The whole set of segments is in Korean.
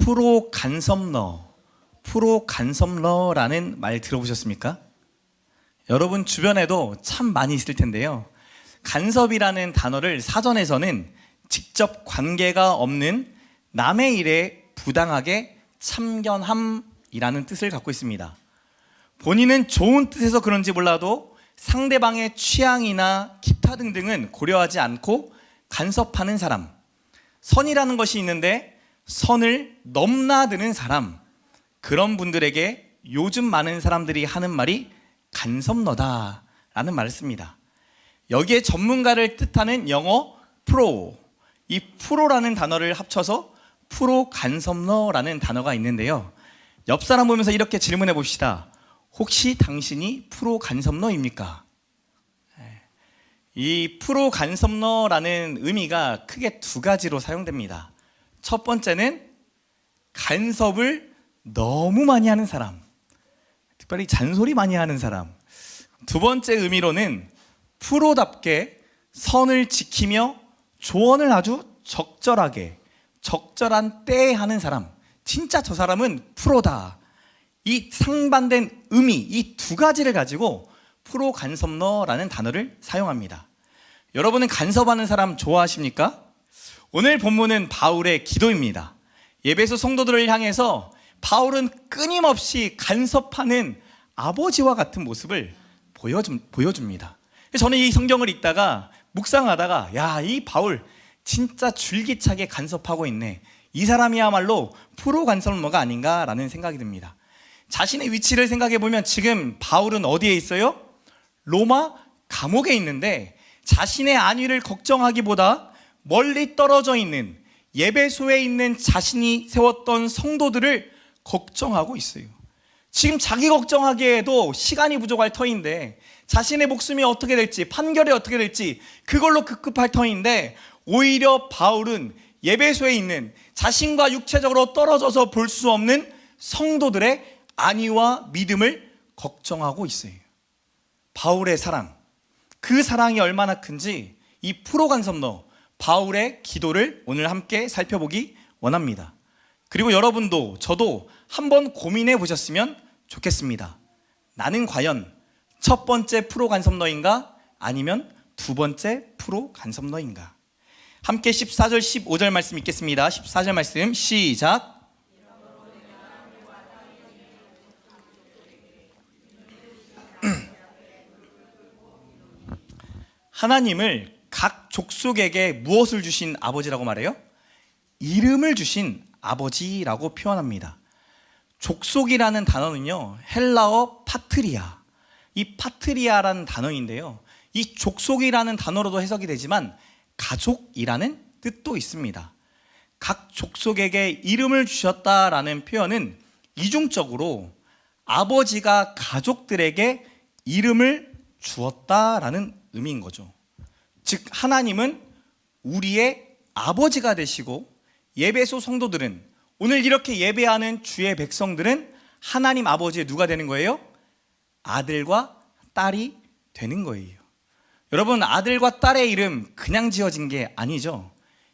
프로 간섭러라는 말 들어보셨습니까? 여러분 주변에도 참 많이 있을 텐데요. 간섭이라는 단어를 사전에서는 직접 관계가 없는 남의 일에 부당하게 참견함이라는 뜻을 갖고 있습니다. 본인은 좋은 뜻에서 그런지 몰라도 상대방의 취향이나 기타 등등은 고려하지 않고 간섭하는 사람, 선이라는 것이 있는데 선을 넘나드는 사람, 그런 분들에게 요즘 많은 사람들이 하는 말이 간섭러다라는 말을 씁니다. 여기에 전문가를 뜻하는 영어 프로, 이 프로라는 단어를 합쳐서 프로 간섭러라는 단어가 있는데요. 옆 사람 보면서 이렇게 질문해 봅시다. 혹시 당신이 프로 간섭러입니까? 이 프로 간섭러라는 의미가 크게 두 가지로 사용됩니다. 첫 번째는 간섭을 너무 많이 하는 사람, 특별히 잔소리 많이 하는 사람. 두 번째 의미로는 프로답게 선을 지키며 조언을 아주 적절하게, 적절한 때에 하는 사람, 진짜 저 사람은 프로다. 이 상반된 의미, 이 두 가지를 가지고 프로 간섭러라는 단어를 사용합니다. 여러분은 간섭하는 사람 좋아하십니까? 오늘 본문은 바울의 기도입니다. 에베소 성도들을 향해서 바울은 끊임없이 간섭하는 아버지와 같은 모습을 보여줍니다. 저는 이 성경을 읽다가 묵상하다가 야, 이 바울 진짜 줄기차게 간섭하고 있네. 이 사람이야말로 프로 간섭러가 아닌가라는 생각이 듭니다. 자신의 위치를 생각해 보면 지금 바울은 어디에 있어요? 로마 감옥에 있는데 자신의 안위를 걱정하기보다 멀리 떨어져 있는 에베소에 있는 자신이 세웠던 성도들을 걱정하고 있어요. 지금 자기 걱정하기에도 시간이 부족할 터인데 자신의 목숨이 어떻게 될지, 판결이 어떻게 될지 그걸로 급급할 터인데 오히려 바울은 에베소에 있는 자신과 육체적으로 떨어져서 볼 수 없는 성도들의 안위와 믿음을 걱정하고 있어요. 바울의 사랑, 그 사랑이 얼마나 큰지 이 프로 간섭러 바울의 기도를 오늘 함께 살펴보기 원합니다. 그리고 여러분도 저도 한번 고민해 보셨으면 좋겠습니다. 나는 과연 첫 번째 프로 간섭러인가 아니면 두 번째 프로 간섭러인가? 함께 14절 15절 말씀 읽겠습니다. 14절 말씀 시작. 하나님을 각 족속에게 무엇을 주신 아버지라고 말해요? 이름을 주신 아버지라고 표현합니다. 족속이라는 단어는요, 헬라어 파트리아, 이 파트리아라는 단어인데요, 이 족속이라는 단어로도 해석이 되지만 가족이라는 뜻도 있습니다. 각 족속에게 이름을 주셨다라는 표현은 이중적으로 아버지가 가족들에게 이름을 주었다라는 의미인 거죠. 즉 하나님은 우리의 아버지가 되시고 에베소 성도들은, 오늘 이렇게 예배하는 주의 백성들은 하나님 아버지의 누가 되는 거예요? 아들과 딸이 되는 거예요. 여러분, 아들과 딸의 이름 그냥 지어진 게 아니죠.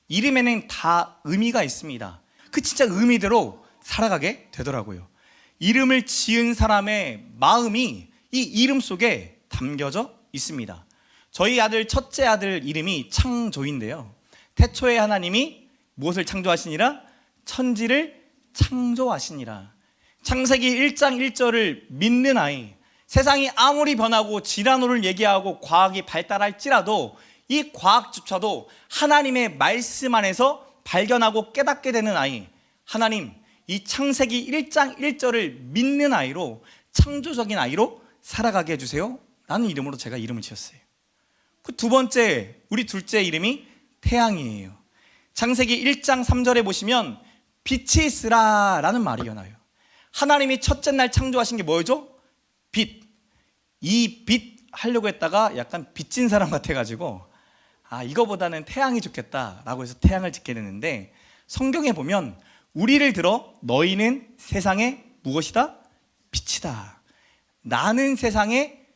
이름에는 다 의미가 있습니다. 그 진짜 의미대로 살아가게 되더라고요. 이름을 지은 사람의 마음이 이 이름 속에 담겨져 있습니다. 저희 아들, 첫째 아들 이름이 창조인데요, 태초에 하나님이 무엇을 창조하시니라? 천지를 창조하시니라. 창세기 1장 1절을 믿는 아이, 세상이 아무리 변하고 질환을 얘기하고 과학이 발달할지라도 이 과학조차도 하나님의 말씀 안에서 발견하고 깨닫게 되는 아이, 하나님, 이 창세기 1장 1절을 믿는 아이로, 창조적인 아이로 살아가게 해주세요 라는 이름으로 제가 이름을 지었어요. 그 두 번째, 우리 둘째 이름이 태양이에요. 창세기 1장 3절에 보시면 빛이 있으라 라는 말이 나와요. 하나님이 첫째 날 창조하신 게 뭐죠? 빛. 이 빛 하려고 했다가 약간 빚진 사람 같아가지고 이거보다는 태양이 좋겠다 라고 해서 태양을 짓게 됐는데, 성경에 보면 우리를 들어 너희는 세상의 무엇이다? 빛이다. 나는 세상의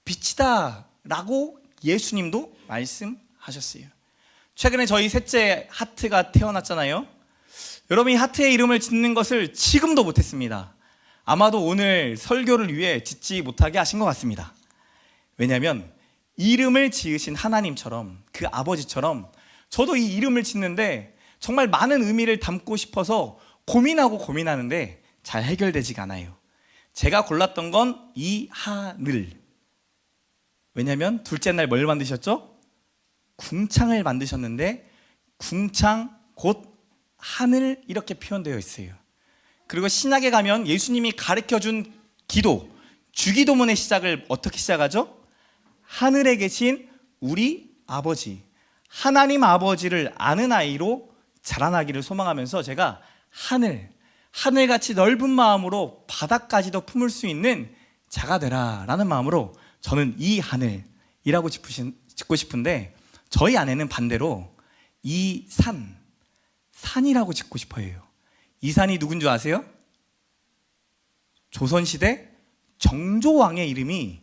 빛이다 라고 예수님도 말씀하셨어요. 최근에 저희 셋째 하트가 태어났잖아요. 여러분이 하트의 이름을 짓는 것을 지금도 못했습니다. 아마도 오늘 설교를 위해 짓지 못하게 하신 것 같습니다. 왜냐하면 이름을 지으신 하나님처럼, 그 아버지처럼 저도 이 이름을 짓는데 정말 많은 의미를 담고 싶어서 고민하고 고민하는데 잘 해결되지가 않아요. 제가 골랐던 건 이하늘. 왜냐하면 둘째 날 뭘 만드셨죠? 궁창을 만드셨는데 궁창 곧 하늘 이렇게 표현되어 있어요. 그리고 신약에 가면 예수님이 가르쳐준 기도, 주기도문의 시작을 어떻게 시작하죠? 하늘에 계신 우리 아버지, 하나님 아버지를 아는 아이로 자라나기를 소망하면서 제가 하늘같이 넓은 마음으로 바닥까지도 품을 수 있는 자가 되라 라는 마음으로 저는 이 하늘이라고 짓고 싶은데, 저희 아내는 반대로 이 산이라고 짓고 싶어 해요. 이 산이 누군 줄 아세요? 조선시대 정조왕의 이름이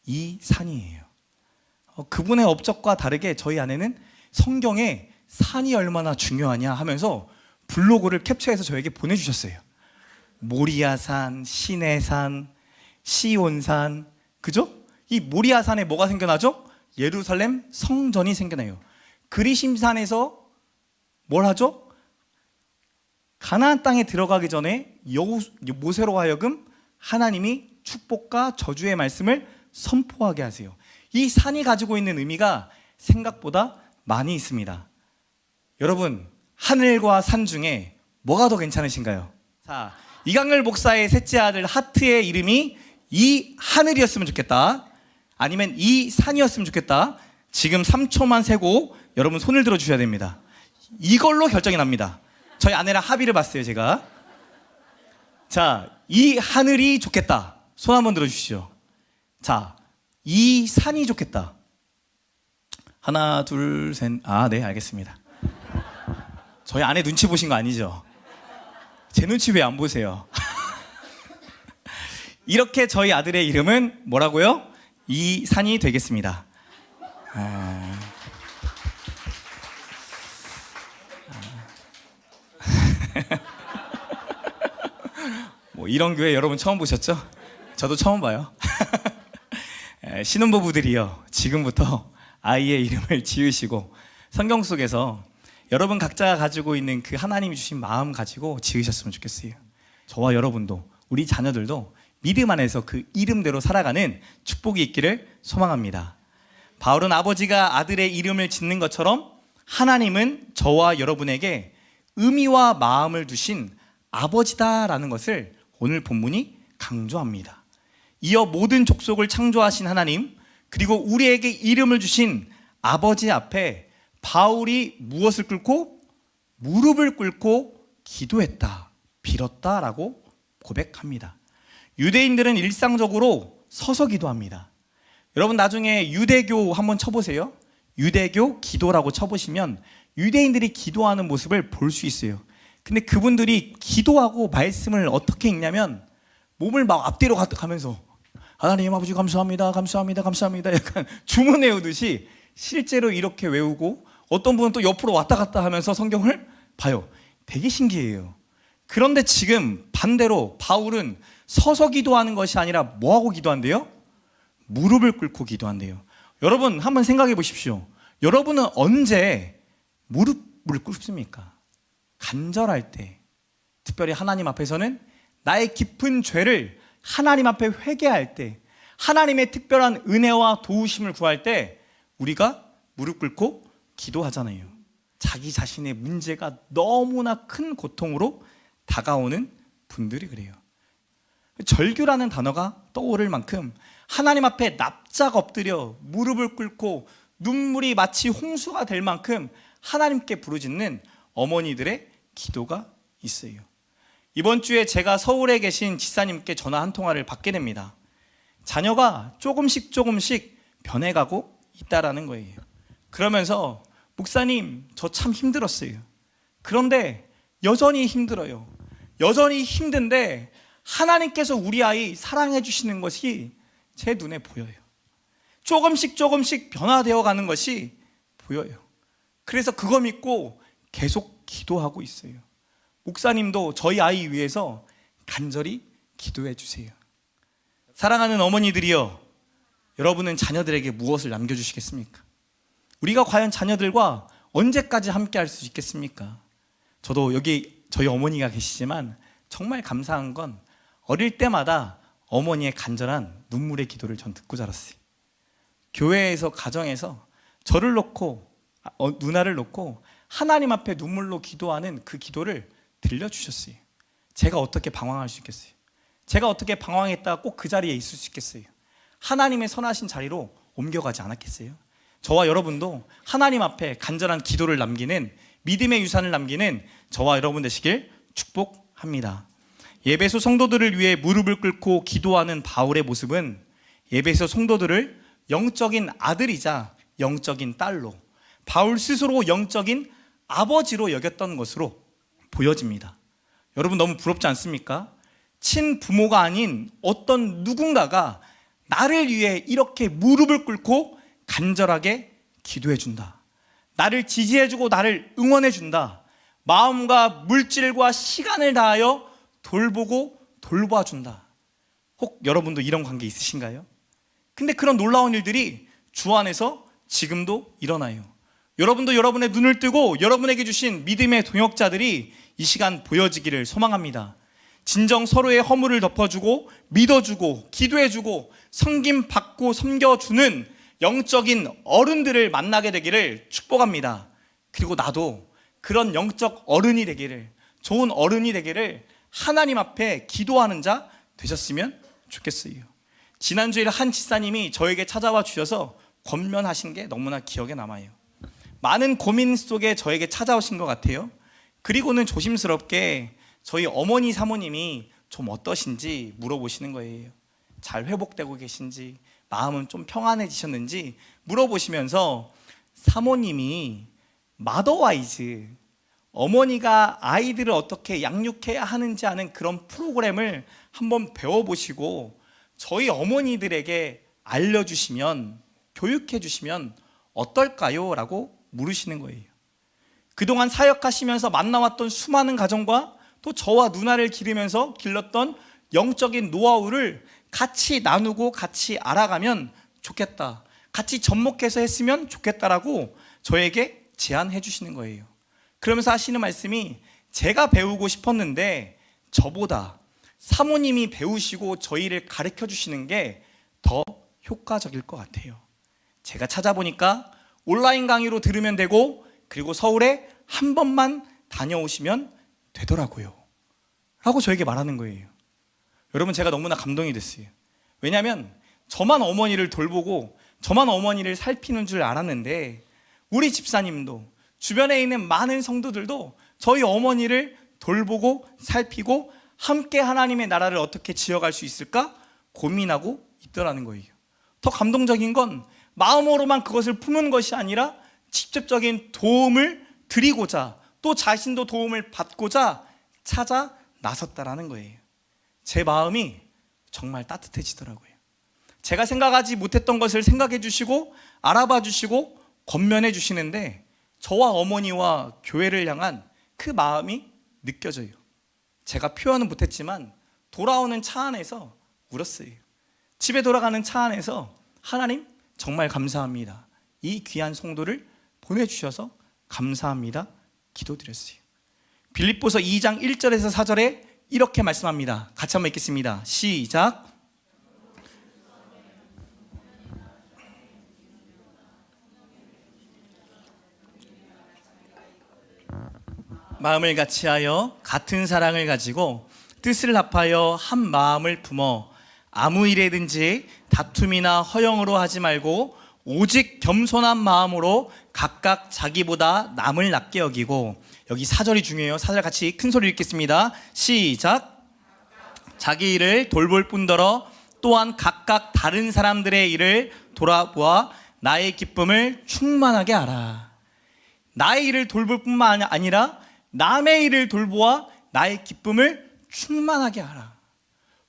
이 산이에요. 그분의 업적과 다르게 저희 아내는 성경에 산이 얼마나 중요하냐 하면서 블로그를 캡처해서 저에게 보내주셨어요. 모리아산, 시내산, 시온산, 그죠? 이 모리아산에 뭐가 생겨나죠? 예루살렘 성전이 생겨나요. 그리심산에서 뭘 하죠? 가나안 땅에 들어가기 전에 모세로 하여금 하나님이 축복과 저주의 말씀을 선포하게 하세요. 이 산이 가지고 있는 의미가 생각보다 많이 있습니다. 여러분, 하늘과 산 중에 뭐가 더 괜찮으신가요? 자, 이강렬 목사의 셋째 아들 하트의 이름이 이 하늘이었으면 좋겠다, 아니면 이 산이었으면 좋겠다. 지금 3초만 세고 여러분 손을 들어 주셔야 됩니다. 이걸로 결정이 납니다. 저희 아내랑 합의를 봤어요, 제가. 자, 이 하늘이 좋겠다. 손 한번 들어 주시죠. 자, 이 산이 좋겠다. 하나, 둘, 셋. 네, 알겠습니다. 저희 아내 눈치 보신 거 아니죠? 제 눈치 왜 안 보세요? 이렇게 저희 아들의 이름은 뭐라고요? 이 산이 되겠습니다. 뭐 이런 교회 여러분 처음 보셨죠? 저도 처음 봐요. 신혼부부들이요, 지금부터 아이의 이름을 지으시고 성경 속에서 여러분 각자가 가지고 있는 그 하나님이 주신 마음 가지고 지으셨으면 좋겠어요. 저와 여러분도, 우리 자녀들도 믿음 안에서 그 이름대로 살아가는 축복이 있기를 소망합니다. 바울은 아버지가 아들의 이름을 짓는 것처럼 하나님은 저와 여러분에게 의미와 마음을 두신 아버지다라는 것을 오늘 본문이 강조합니다. 이어 모든 족속을 창조하신 하나님, 그리고 우리에게 이름을 주신 아버지 앞에 바울이 무엇을 꿇고? 무릎을 꿇고 기도했다, 빌었다라고 고백합니다. 유대인들은 일상적으로 서서 기도합니다. 여러분 나중에 유대교 한번 쳐보세요. 유대교 기도라고 쳐보시면 유대인들이 기도하는 모습을 볼 수 있어요. 근데 그분들이 기도하고 말씀을 어떻게 읽냐면 몸을 막 앞뒤로 가면서 하나님 아버지 감사합니다, 감사합니다, 감사합니다, 약간 주문 외우듯이 실제로 이렇게 외우고, 어떤 분은 또 옆으로 왔다 갔다 하면서 성경을 봐요. 되게 신기해요. 그런데 지금 반대로 바울은 서서 기도하는 것이 아니라 뭐하고 기도한대요? 무릎을 꿇고 기도한대요. 여러분 한번 생각해 보십시오. 여러분은 언제 무릎을 꿇습니까? 간절할 때, 특별히 하나님 앞에서는 나의 깊은 죄를 하나님 앞에 회개할 때, 하나님의 특별한 은혜와 도우심을 구할 때 우리가 무릎 꿇고 기도하잖아요. 자기 자신의 문제가 너무나 큰 고통으로 다가오는 분들이 그래요. 절규라는 단어가 떠오를 만큼 하나님 앞에 납작 엎드려 무릎을 꿇고 눈물이 마치 홍수가 될 만큼 하나님께 부르짖는 어머니들의 기도가 있어요. 이번 주에 제가 서울에 계신 지사님께 전화 한 통화를 받게 됩니다. 자녀가 조금씩 변해가고 있다라는 거예요. 그러면서 목사님, 저 참 힘들었어요. 그런데 여전히 힘들어요. 여전히 힘든데 하나님께서 우리 아이 사랑해 주시는 것이 제 눈에 보여요. 조금씩 변화되어 가는 것이 보여요. 그래서 그거 믿고 계속 기도하고 있어요. 목사님도 저희 아이 위해서 간절히 기도해 주세요. 사랑하는 어머니들이여, 여러분은 자녀들에게 무엇을 남겨주시겠습니까? 우리가 과연 자녀들과 언제까지 함께 할 수 있겠습니까? 저도 여기 저희 어머니가 계시지만 정말 감사한 건 어릴 때마다 어머니의 간절한 눈물의 기도를 전 듣고 자랐어요. 교회에서, 가정에서 저를 놓고 누나를 놓고 하나님 앞에 눈물로 기도하는 그 기도를 들려주셨어요. 제가 어떻게 방황할 수 있겠어요? 제가 어떻게 방황했다가 꼭 그 자리에 있을 수 있겠어요? 하나님의 선하신 자리로 옮겨가지 않았겠어요? 저와 여러분도 하나님 앞에 간절한 기도를 남기는, 믿음의 유산을 남기는 저와 여러분 되시길 축복합니다. 예배소 성도들을 위해 무릎을 꿇고 기도하는 바울의 모습은 예배소 성도들을 영적인 아들이자 영적인 딸로, 바울 스스로 영적인 아버지로 여겼던 것으로 보여집니다. 여러분 너무 부럽지 않습니까? 친부모가 아닌 어떤 누군가가 나를 위해 이렇게 무릎을 꿇고 간절하게 기도해준다. 나를 지지해주고 나를 응원해준다. 마음과 물질과 시간을 다하여 돌보고 돌봐준다. 혹 여러분도 이런 관계 있으신가요? 근데 그런 놀라운 일들이 주 안에서 지금도 일어나요. 여러분도 여러분의 눈을 뜨고 여러분에게 주신 믿음의 동역자들이 이 시간 보여지기를 소망합니다. 진정 서로의 허물을 덮어주고 믿어주고 기도해주고 섬김받고 섬겨주는 영적인 어른들을 만나게 되기를 축복합니다. 그리고 나도 그런 영적 어른이 되기를, 좋은 어른이 되기를 하나님 앞에 기도하는 자 되셨으면 좋겠어요. 지난주에 한 집사님이 저에게 찾아와 주셔서 권면하신 게 너무나 기억에 남아요. 많은 고민 속에 저에게 찾아오신 것 같아요. 그리고는 조심스럽게 저희 어머니 사모님이 좀 어떠신지 물어보시는 거예요. 잘 회복되고 계신지, 마음은 좀 평안해지셨는지 물어보시면서 사모님이 마더와이즈, 어머니가 아이들을 어떻게 양육해야 하는지 하는 그런 프로그램을 한번 배워보시고 저희 어머니들에게 알려주시면, 교육해주시면 어떨까요? 라고 물으시는 거예요. 그동안 사역하시면서 만나왔던 수많은 가정과 또 저와 누나를 기르면서 길렀던 영적인 노하우를 같이 나누고 같이 알아가면 좋겠다, 같이 접목해서 했으면 좋겠다라고 저에게 제안해 주시는 거예요. 그러면서 하시는 말씀이, 제가 배우고 싶었는데 저보다 사모님이 배우시고 저희를 가르쳐 주시는 게 더 효과적일 것 같아요. 제가 찾아보니까 온라인 강의로 들으면 되고, 그리고 서울에 한 번만 다녀오시면 되더라고요 라고 저에게 말하는 거예요. 여러분, 제가 너무나 감동이 됐어요. 왜냐하면 저만 어머니를 돌보고 저만 어머니를 살피는 줄 알았는데, 우리 집사님도 주변에 있는 많은 성도들도 저희 어머니를 돌보고 살피고 함께 하나님의 나라를 어떻게 지어갈 수 있을까 고민하고 있더라는 거예요. 더 감동적인 건 마음으로만 그것을 품은 것이 아니라 직접적인 도움을 드리고자, 또 자신도 도움을 받고자 찾아 나섰다라는 거예요. 제 마음이 정말 따뜻해지더라고요. 제가 생각하지 못했던 것을 생각해 주시고 알아봐 주시고 권면해 주시는데, 저와 어머니와 교회를 향한 그 마음이 느껴져요. 제가 표현은 못했지만 돌아오는 차 안에서 울었어요. 집에 돌아가는 차 안에서 하나님 정말 감사합니다, 이 귀한 성도를 보내주셔서 감사합니다 기도드렸어요. 빌립보서 2장 1절에서 4절에 이렇게 말씀합니다. 같이 한번 읽겠습니다. 시작. 마음을 같이하여 같은 사랑을 가지고 뜻을 합하여 한 마음을 품어 아무 일에든지 다툼이나 허영으로 하지 말고 오직 겸손한 마음으로 각각 자기보다 남을 낮게 여기고, 여기 4절이 중요해요. 4절 같이 큰 소리 읽겠습니다. 시작. 자기 일을 돌볼 뿐더러 또한 각각 다른 사람들의 일을 돌아보아 나의 기쁨을 충만하게 하라. 나의 일을 돌볼 뿐만 아니라 남의 일을 돌보아 나의 기쁨을 충만하게 하라.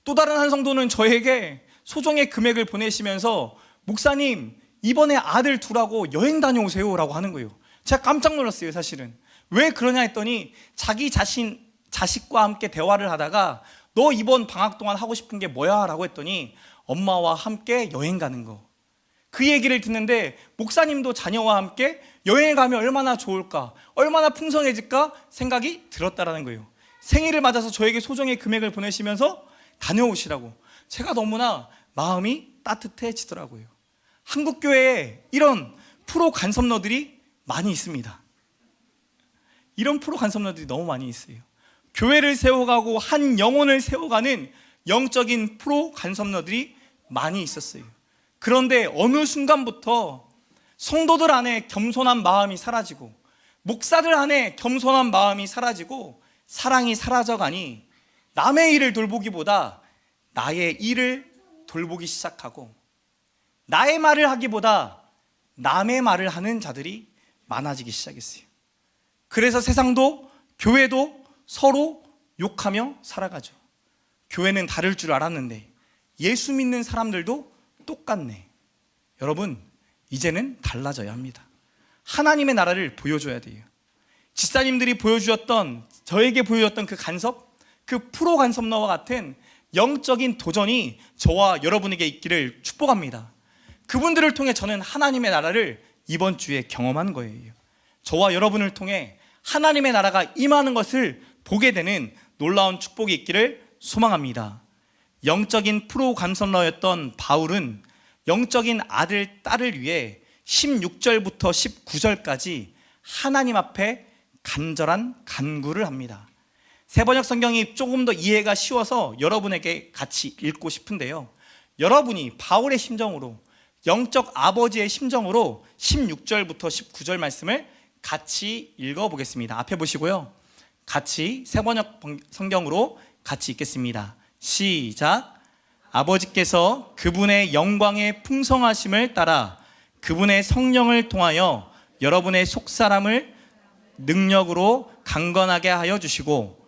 또 다른 한 성도는 저에게 소정의 금액을 보내시면서, 목사님 이번에 아들 둘하고 여행 다녀오세요 라고 하는 거예요. 제가 깜짝 놀랐어요. 사실은 왜 그러냐 했더니 자기 자신 자식과 함께 대화를 하다가 너 이번 방학 동안 하고 싶은 게 뭐야? 라고 했더니 엄마와 함께 여행 가는 거. 그 얘기를 듣는데 목사님도 자녀와 함께 여행을 가면 얼마나 좋을까, 얼마나 풍성해질까 생각이 들었다라는 거예요. 생일을 맞아서 저에게 소정의 금액을 보내시면서 다녀오시라고. 제가 너무나 마음이 따뜻해지더라고요. 한국교회에 이런 프로 간섭러들이 많이 있습니다. 이런 프로 간섭러들이 너무 많이 있어요. 교회를 세워가고 한 영혼을 세워가는 영적인 프로 간섭러들이 많이 있었어요. 그런데 어느 순간부터 성도들 안에 겸손한 마음이 사라지고 목사들 안에 겸손한 마음이 사라지고 사랑이 사라져가니 남의 일을 돌보기보다 나의 일을 돌보기 시작하고 나의 말을 하기보다 남의 말을 하는 자들이 많아지기 시작했어요. 그래서 세상도 교회도 서로 욕하며 살아가죠. 교회는 다를 줄 알았는데 예수 믿는 사람들도 똑같네. 여러분, 이제는 달라져야 합니다. 하나님의 나라를 보여줘야 돼요. 집사님들이 보여주었던, 저에게 보여줬던 그 간섭, 그 프로 간섭러와 같은 영적인 도전이 저와 여러분에게 있기를 축복합니다. 그분들을 통해 저는 하나님의 나라를 이번 주에 경험한 거예요. 저와 여러분을 통해 하나님의 나라가 임하는 것을 보게 되는 놀라운 축복이 있기를 소망합니다. 영적인 프로 간섭러였던 바울은 영적인 아들, 딸을 위해 16절부터 19절까지 하나님 앞에 간절한 간구를 합니다. 세번역 성경이 조금 더 이해가 쉬워서 여러분에게 같이 읽고 싶은데요, 여러분이 바울의 심정으로, 영적 아버지의 심정으로 16절부터 19절 말씀을 같이 읽어보겠습니다. 앞에 보시고요, 같이 세번역 성경으로 같이 읽겠습니다. 시작. 아버지께서 그분의 영광의 풍성하심을 따라 그분의 성령을 통하여 여러분의 속사람을 능력으로 강건하게 하여 주시고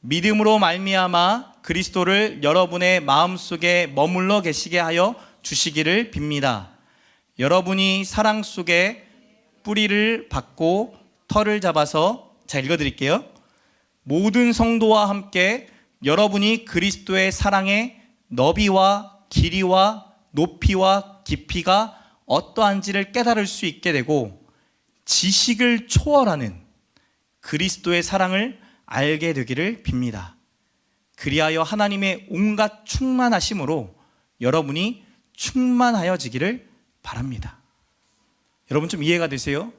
믿음으로 말미암아 그리스도를 여러분의 마음속에 머물러 계시게 하여 주시기를 빕니다. 여러분이 사랑 속에 뿌리를 받고 털을 잡아서, 자, 읽어드릴게요. 모든 성도와 함께 여러분이 그리스도의 사랑의 너비와 길이와 높이와 깊이가 어떠한지를 깨달을 수 있게 되고 지식을 초월하는 그리스도의 사랑을 알게 되기를 빕니다. 그리하여 하나님의 온갖 충만하심으로 여러분이 충만하여지기를 바랍니다. 여러분 좀 이해가 되세요?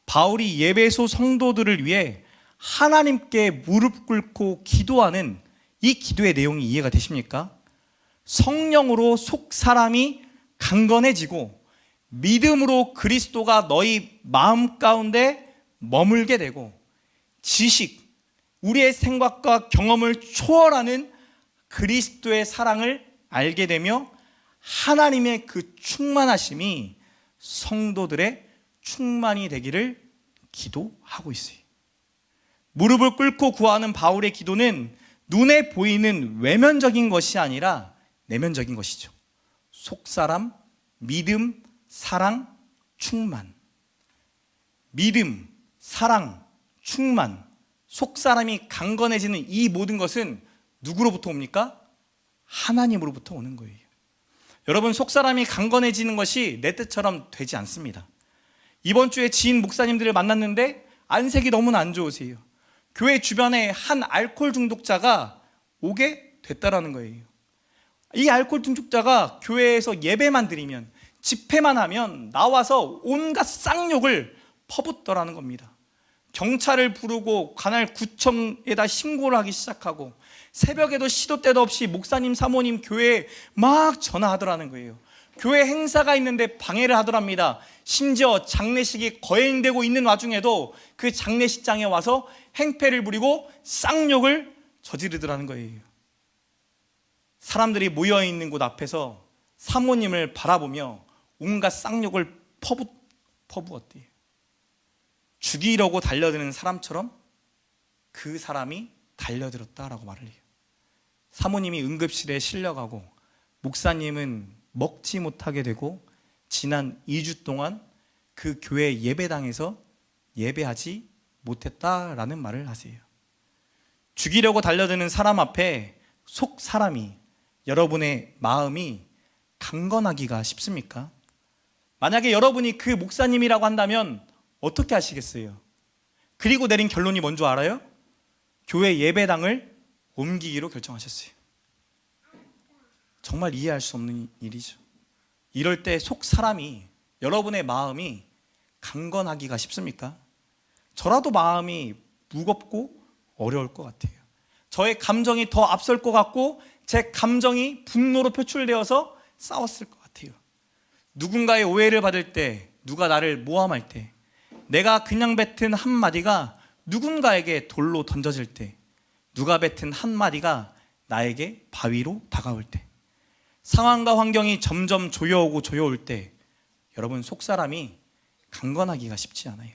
바울이 예배소 성도들을 위해 하나님께 무릎 꿇고 기도하는 이 기도의 내용이 이해가 되십니까? 성령으로 속 사람이 강건해지고 믿음으로 그리스도가 너희 마음 가운데 머물게 되고 지식, 우리의 생각과 경험을 초월하는 그리스도의 사랑을 알게 되며 하나님의 그 충만하심이 성도들의 충만이 되기를 기도하고 있어요. 무릎을 꿇고 구하는 바울의 기도는 눈에 보이는 외면적인 것이 아니라 내면적인 것이죠. 속사람, 믿음, 사랑, 충만. 믿음, 사랑, 충만. 속사람이 강건해지는 이 모든 것은 누구로부터 옵니까? 하나님으로부터 오는 거예요. 여러분, 속사람이 강건해지는 것이 내 뜻처럼 되지 않습니다. 이번 주에 지인 목사님들을 만났는데 안색이 너무나 안 좋으세요. 교회 주변에 한 알코올 중독자가 오게 됐다라는 거예요. 이 알코올 중독자가 교회에서 예배만 드리면, 집회만 하면 나와서 온갖 쌍욕을 퍼붓더라는 겁니다. 경찰을 부르고 관할 구청에다 신고를 하기 시작하고 새벽에도 시도 때도 없이 목사님, 사모님 교회에 막 전화하더라는 거예요. 교회 행사가 있는데 방해를 하더랍니다. 심지어 장례식이 거행되고 있는 와중에도 그 장례식장에 와서 행패를 부리고 쌍욕을 저지르더라는 거예요. 사람들이 모여있는 곳 앞에서 사모님을 바라보며 온갖 쌍욕을 퍼부었대요. 죽이려고 달려드는 사람처럼 그 사람이 달려들었다라고 말을 해요. 사모님이 응급실에 실려가고 목사님은 먹지 못하게 되고 지난 2주 동안 그 교회 예배당에서 예배하지 못했다라는 말을 하세요. 죽이려고 달려드는 사람 앞에 속 사람이, 여러분의 마음이 강건하기가 쉽습니까? 만약에 여러분이 그 목사님이라고 한다면 어떻게 하시겠어요? 그리고 내린 결론이 뭔 줄 알아요? 교회 예배당을 옮기기로 결정하셨어요. 정말 이해할 수 없는 일이죠. 이럴 때 속 사람이, 여러분의 마음이 강건하기가 쉽습니까? 저라도 마음이 무겁고 어려울 것 같아요. 저의 감정이 더 앞설 것 같고 제 감정이 분노로 표출되어서 싸웠을 것 같아요. 누군가의 오해를 받을 때, 누가 나를 모함할 때, 내가 그냥 뱉은 한마디가 누군가에게 돌로 던져질 때, 누가 뱉은 한마디가 나에게 바위로 다가올 때, 상황과 환경이 점점 조여오고 조여올 때 여러분 속사람이 강건하기가 쉽지 않아요.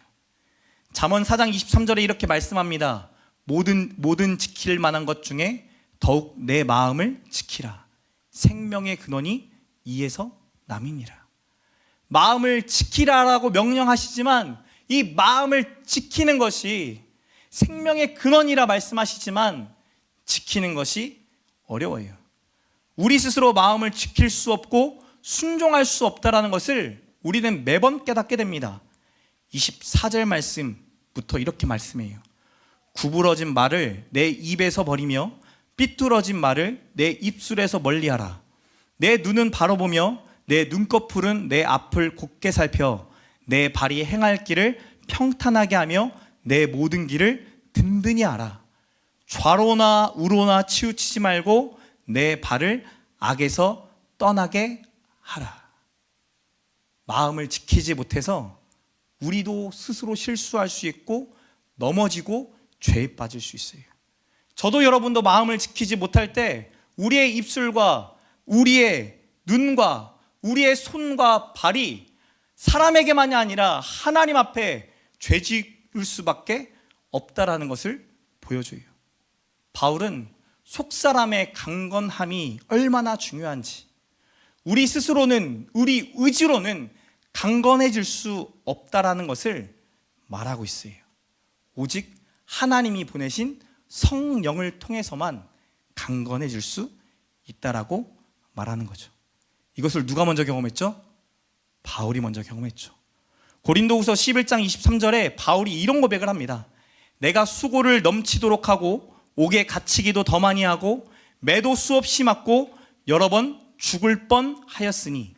잠언 4장 23절에 이렇게 말씀합니다. 모든 지킬 만한 것 중에 더욱 내 마음을 지키라. 생명의 근원이 이에서 남이니라. 마음을 지키라라고 명령하시지만 이 마음을 지키는 것이 생명의 근원이라 말씀하시지만 지키는 것이 어려워요. 우리 스스로 마음을 지킬 수 없고 순종할 수 없다라는 것을 우리는 매번 깨닫게 됩니다. 24절 말씀부터 이렇게 말씀해요. 구부러진 말을 내 입에서 버리며 삐뚤어진 말을 내 입술에서 멀리하라. 내 눈은 바로 보며 내 눈꺼풀은 내 앞을 곧게 살펴 내 발이 행할 길을 평탄하게 하며 내 모든 길을 든든히 알아. 좌로나 우로나 치우치지 말고 내 발을 악에서 떠나게 하라. 마음을 지키지 못해서 우리도 스스로 실수할 수 있고 넘어지고 죄에 빠질 수 있어요. 저도 여러분도 마음을 지키지 못할 때 우리의 입술과 우리의 눈과 우리의 손과 발이 사람에게만이 아니라 하나님 앞에 죄 지을 수밖에 없다라는 것을 보여줘요. 바울은 속사람의 강건함이 얼마나 중요한지, 우리 스스로는, 우리 의지로는 강건해질 수 없다라는 것을 말하고 있어요. 오직 하나님이 보내신 성령을 통해서만 강건해질 수 있다라고 말하는 거죠. 이것을 누가 먼저 경험했죠? 바울이 먼저 경험했죠. 고린도후서 11장 23절에 바울이 이런 고백을 합니다. 내가 수고를 넘치도록 하고 옥에 갇히기도 더 많이 하고 매도 수없이 맞고 여러 번 죽을 뻔하였으니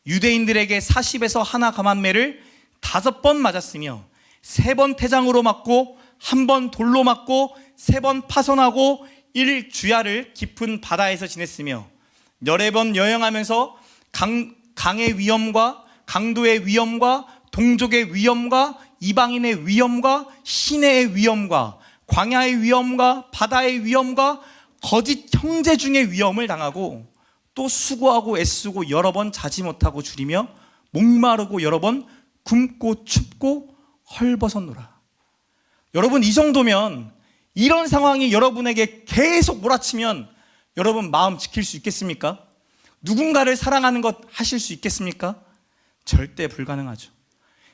유대인들에게 40에서 하나 감한매를 5번 맞았으며 3번 태장으로 맞고 1번 돌로 맞고 3번 파손하고 1주야를 깊은 바다에서 지냈으며 14번 여행하면서 강의 위험과 강도의 위험과 동족의 위험과 이방인의 위험과 시내의 위험과 광야의 위험과 바다의 위험과 거짓 형제 중의 위험을 당하고 또 수고하고 애쓰고 여러 번 자지 못하고 줄이며 목마르고 여러 번 굶고 춥고 헐벗었노라. 여러분, 이 정도면, 이런 상황이 여러분에게 계속 몰아치면 여러분 마음 지킬 수 있겠습니까? 누군가를 사랑하는 것 하실 수 있겠습니까? 절대 불가능하죠.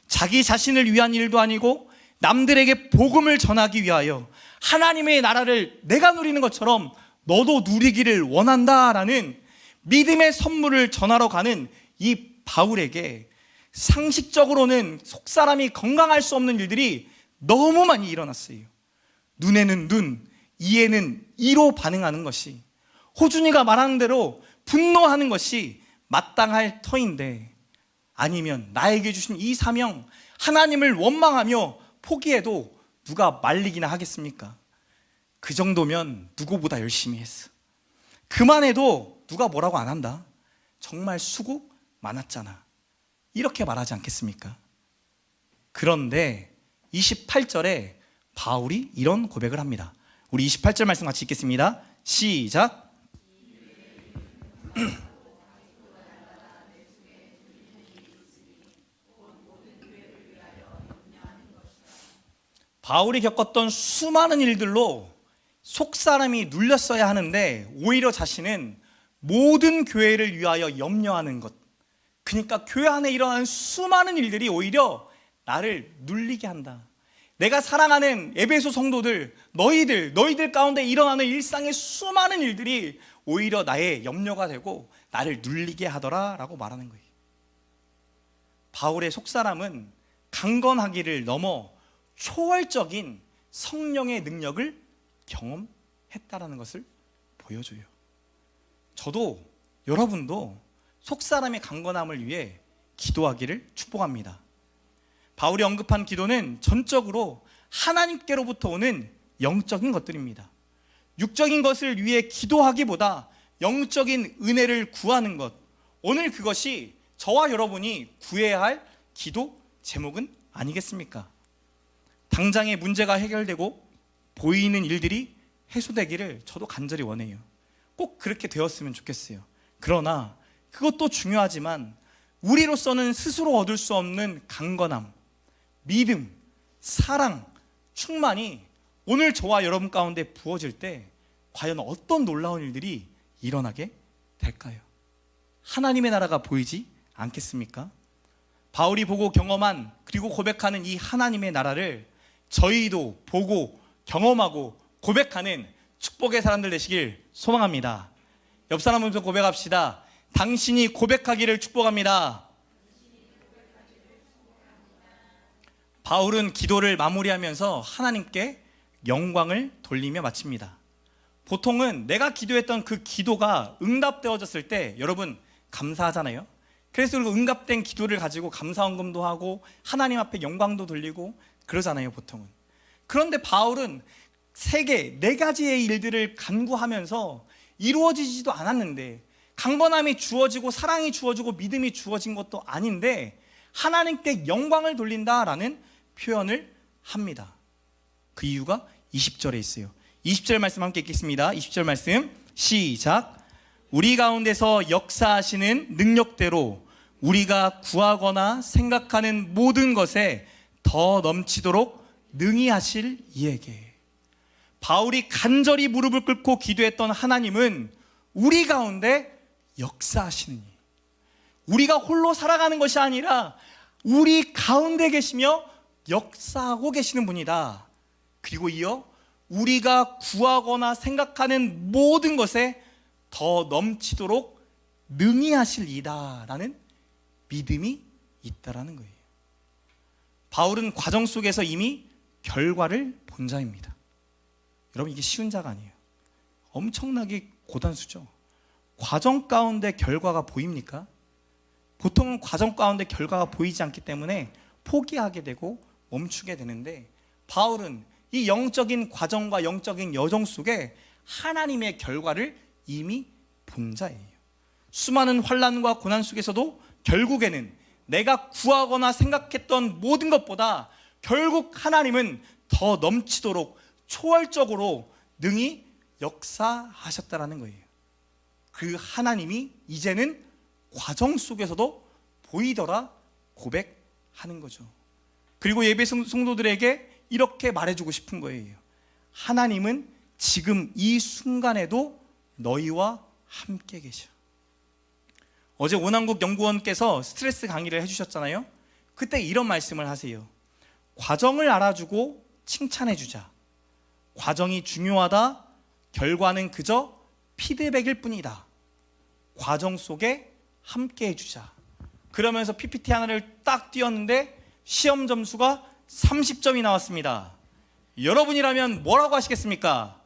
자기 자신을 위한 일도 아니고 남들에게 복음을 전하기 위하여 하나님의 나라를 내가 누리는 것처럼 너도 누리기를 원한다라는 믿음의 선물을 전하러 가는 이 바울에게 상식적으로는 속사람이 건강할 수 없는 일들이 너무 많이 일어났어요. 눈에는 눈, 이에는 이로 반응하는 것이, 호준이가 말하는 대로 분노하는 것이 마땅할 터인데, 아니면 나에게 주신 이 사명, 하나님을 원망하며 포기해도 누가 말리기나 하겠습니까? 그 정도면 누구보다 열심히 했어. 그만해도 누가 뭐라고 안 한다. 정말 수고 많았잖아. 이렇게 말하지 않겠습니까? 그런데 28절에 바울이 이런 고백을 합니다. 우리 28절 말씀 같이 읽겠습니다. 시작. 바울이 겪었던 수많은 일들로 속사람이 눌렸어야 하는데 오히려 자신은 모든 교회를 위하여 염려하는 것, 그러니까 교회 안에 일어나는 수많은 일들이 오히려 나를 눌리게 한다, 내가 사랑하는 에베소 성도들, 너희들 가운데 일어나는 일상의 수많은 일들이 오히려 나의 염려가 되고 나를 눌리게 하더라 라고 말하는 거예요. 바울의 속사람은 강건하기를 넘어 초월적인 성령의 능력을 경험했다라는 것을 보여줘요. 저도 여러분도 속사람의 강건함을 위해 기도하기를 축복합니다. 바울이 언급한 기도는 전적으로 하나님께로부터 오는 영적인 것들입니다. 육적인 것을 위해 기도하기보다 영적인 은혜를 구하는 것, 오늘 그것이 저와 여러분이 구해야 할 기도 제목은 아니겠습니까? 당장의 문제가 해결되고 보이는 일들이 해소되기를 저도 간절히 원해요. 꼭 그렇게 되었으면 좋겠어요. 그러나 그것도 중요하지만 우리로서는 스스로 얻을 수 없는 강건함, 믿음, 사랑, 충만이 오늘 저와 여러분 가운데 부어질 때 과연 어떤 놀라운 일들이 일어나게 될까요? 하나님의 나라가 보이지 않겠습니까? 바울이 보고 경험한 그리고 고백하는 이 하나님의 나라를 저희도 보고 경험하고 고백하는 축복의 사람들 되시길 소망합니다. 옆 사람 보면서 고백합시다. 당신이 고백하기를 축복합니다. 바울은 기도를 마무리하면서 하나님께 영광을 돌리며 마칩니다. 보통은 내가 기도했던 그 기도가 응답되어졌을 때 여러분 감사하잖아요. 그래서 응답된 기도를 가지고 감사헌금도 하고 하나님 앞에 영광도 돌리고 그러잖아요, 보통은. 그런데 바울은 네 가지의 일들을 간구하면서 이루어지지도 않았는데, 강건함이 주어지고 사랑이 주어지고 믿음이 주어진 것도 아닌데 하나님께 영광을 돌린다라는 표현을 합니다. 그 이유가 20절에 있어요. 20절 말씀 함께 읽겠습니다. 20절 말씀 시작. 우리 가운데서 역사하시는 능력대로 우리가 구하거나 생각하는 모든 것에 더 넘치도록 능히 하실 이에게. 바울이 간절히 무릎을 꿇고 기도했던 하나님은 우리 가운데 역사하시는 이, 우리가 홀로 살아가는 것이 아니라 우리 가운데 계시며 역사하고 계시는 분이다. 그리고 이어 우리가 구하거나 생각하는 모든 것에 더 넘치도록 능히 하실 이다라는 믿음이 있다라는 거예요. 바울은 과정 속에서 이미 결과를 본 자입니다. 여러분, 이게 쉬운 자가 아니에요. 엄청나게 고단수죠. 과정 가운데 결과가 보입니까? 보통은 과정 가운데 결과가 보이지 않기 때문에 포기하게 되고 멈추게 되는데, 바울은 이 영적인 과정과 영적인 여정 속에 하나님의 결과를 이미 본 자예요. 수많은 환난과 고난 속에서도 결국에는 내가 구하거나 생각했던 모든 것보다 결국 하나님은 더 넘치도록 초월적으로 능히 역사하셨다라는 거예요. 그 하나님이 이제는 과정 속에서도 보이더라 고백하는 거죠. 그리고 예배 성도들에게 이렇게 말해주고 싶은 거예요. 하나님은 지금 이 순간에도 너희와 함께 계셔. 어제 오남국 연구원께서 스트레스 강의를 해주셨잖아요. 그때 이런 말씀을 하세요. 과정을 알아주고 칭찬해주자. 과정이 중요하다. 결과는 그저 피드백일 뿐이다. 과정 속에 함께 해주자. 그러면서 PPT 하나를 딱 띄웠는데 시험 점수가 30점이 나왔습니다. 여러분이라면 뭐라고 하시겠습니까?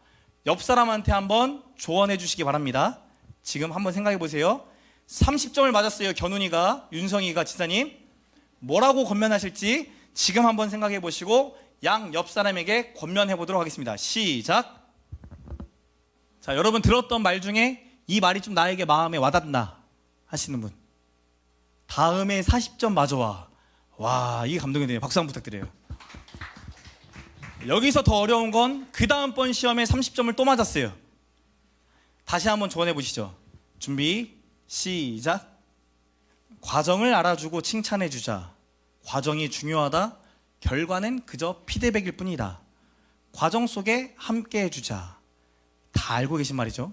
옆 사람한테 한번 조언해 주시기 바랍니다. 지금 한번 생각해 보세요. 30점을 맞았어요. 견훈이가, 윤성이가, 지사님. 뭐라고 권면하실지 지금 한번 생각해 보시고 양 옆 사람에게 권면해 보도록 하겠습니다. 시작. 자, 여러분 들었던 말 중에 이 말이 좀 나에게 마음에 와닿나 하시는 분. 다음에 40점 맞아와. 와, 이게 감동이 되네요. 박수 한번 부탁드려요. 여기서 더 어려운 건 그 다음번 시험에 30점을 또 맞았어요. 다시 한번 조언해 보시죠. 준비 시작. 과정을 알아주고 칭찬해 주자. 과정이 중요하다. 결과는 그저 피드백일 뿐이다. 과정 속에 함께 해주자. 다 알고 계신 말이죠.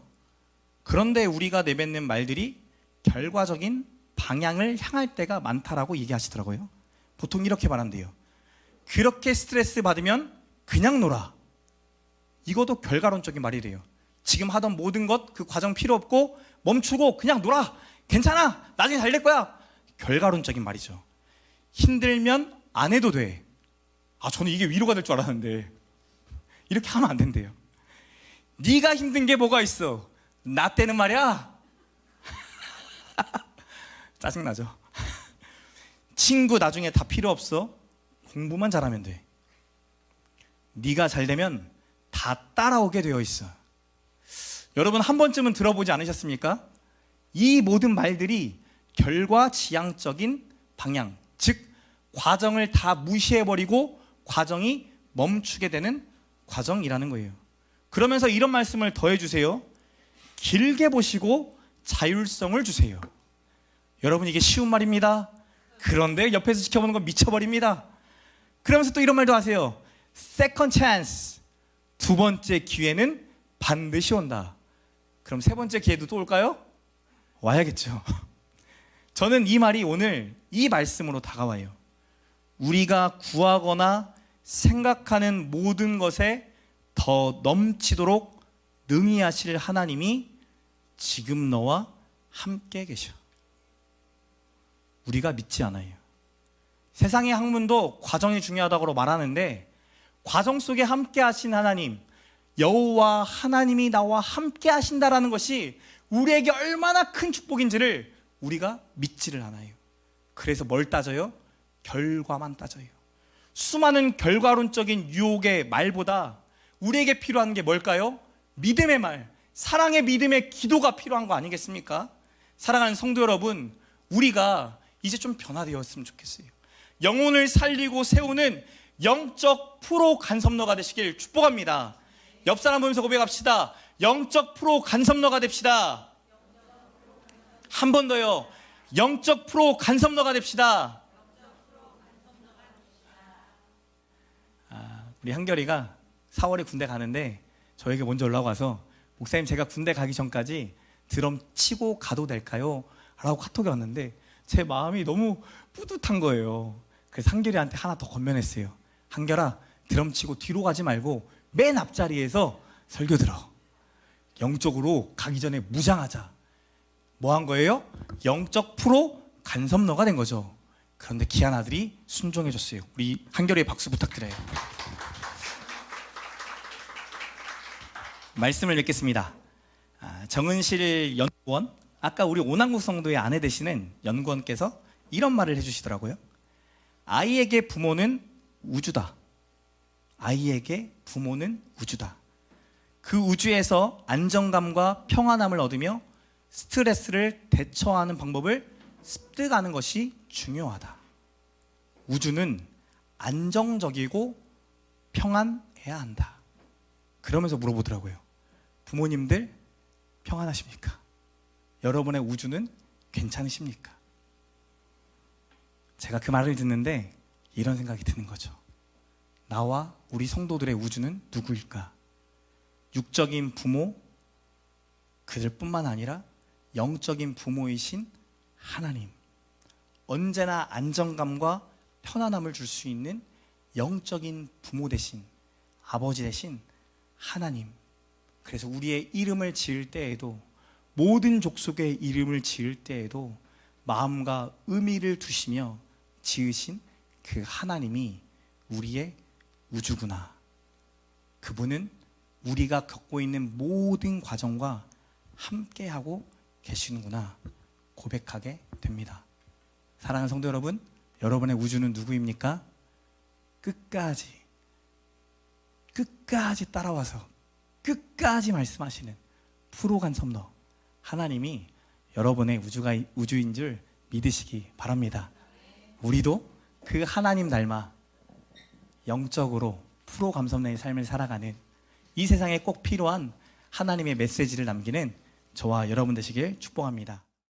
그런데 우리가 내뱉는 말들이 결과적인 방향을 향할 때가 많다라고 얘기하시더라고요. 보통 이렇게 말한대요. 그렇게 스트레스 받으면 그냥 놀아. 이것도 결과론적인 말이래요. 지금 하던 모든 것, 그 과정 필요 없고 멈추고 그냥 놀아. 괜찮아. 나중에 잘 될 거야. 결과론적인 말이죠. 힘들면 안 해도 돼. 저는 이게 위로가 될 줄 알았는데 이렇게 하면 안 된대요. 네가 힘든 게 뭐가 있어? 나 때는 말이야. 짜증나죠? 친구 나중에 다 필요 없어. 공부만 잘하면 돼. 네가 잘 되면 다 따라오게 되어 있어. 여러분 한 번쯤은 들어보지 않으셨습니까? 이 모든 말들이 결과지향적인 방향, 즉 과정을 다 무시해버리고 과정이 멈추게 되는 과정이라는 거예요. 그러면서 이런 말씀을 더해주세요. 길게 보시고 자율성을 주세요. 여러분 이게 쉬운 말입니다. 그런데 옆에서 지켜보는 건 미쳐버립니다. 그러면서 또 이런 말도 하세요. Second chance, 두 번째 기회는 반드시 온다. 그럼 세 번째 기회도 또 올까요? 와야겠죠. 저는 이 말이 오늘 이 말씀으로 다가와요. 우리가 구하거나 생각하는 모든 것에 더 넘치도록 능히 하실 하나님이 지금 너와 함께 계셔. 우리가 믿지 않아요. 세상의 학문도 과정이 중요하다고 말하는데 과정 속에 함께 하신 하나님, 여호와 하나님이 나와 함께 하신다라는 것이 우리에게 얼마나 큰 축복인지를 우리가 믿지를 않아요. 그래서 뭘 따져요? 결과만 따져요. 수많은 결과론적인 유혹의 말보다 우리에게 필요한 게 뭘까요? 믿음의 말, 사랑의 믿음의 기도가 필요한 거 아니겠습니까? 사랑하는 성도 여러분, 우리가 이제 좀 변화되었으면 좋겠어요. 영혼을 살리고 세우는 영적 프로 간섭러가 되시길 축복합니다. 옆 사람 보면서 고백합시다. 영적 프로 간섭러가 됩시다. 한 번 더요. 영적 프로 간섭러가 됩시다. 우리 한결이가 4월에 군대 가는데 저에게 먼저 연락 와서 목사님 제가 군대 가기 전까지 드럼 치고 가도 될까요? 라고 카톡이 왔는데 제 마음이 너무 뿌듯한 거예요. 그래서 한결이한테 하나 더 건면했어요. 한결아, 드럼 치고 뒤로 가지 말고 맨 앞자리에서 설교 들어. 영적으로 가기 전에 무장하자. 뭐 한 거예요? 영적 프로 간섭러가 된 거죠. 그런데 귀한 아들이 순종해 줬어요. 우리 한결이의 박수 부탁드려요. 말씀을 읽겠습니다. 정은실 연구원, 아까 우리 오남국 성도의 아내 되시는 연구원께서 이런 말을 해주시더라고요. 아이에게 부모는 우주다. 아이에게 부모는 우주다. 그 우주에서 안정감과 평안함을 얻으며 스트레스를 대처하는 방법을 습득하는 것이 중요하다. 우주는 안정적이고 평안해야 한다. 그러면서 물어보더라고요. 부모님들 평안하십니까? 여러분의 우주는 괜찮으십니까? 제가 그 말을 듣는데 이런 생각이 드는 거죠. 나와 우리 성도들의 우주는 누구일까? 육적인 부모, 그들뿐만 아니라 영적인 부모이신 하나님, 언제나 안정감과 편안함을 줄 수 있는 영적인 부모 대신 아버지 대신 하나님. 그래서 우리의 이름을 지을 때에도, 모든 족속의 이름을 지을 때에도 마음과 의미를 두시며 지으신 그 하나님이 우리의 우주구나. 그분은 우리가 겪고 있는 모든 과정과 함께하고 계시는구나 고백하게 됩니다. 사랑하는 성도 여러분, 여러분의 우주는 누구입니까? 끝까지 따라와서 끝까지 말씀하시는 프로 간섭러 하나님이 여러분의 우주인 줄 믿으시기 바랍니다. 우리도 그 하나님 닮아 영적으로 프로 간섭러의 삶을 살아가는, 이 세상에 꼭 필요한 하나님의 메시지를 남기는 저와 여러분 되시길 축복합니다.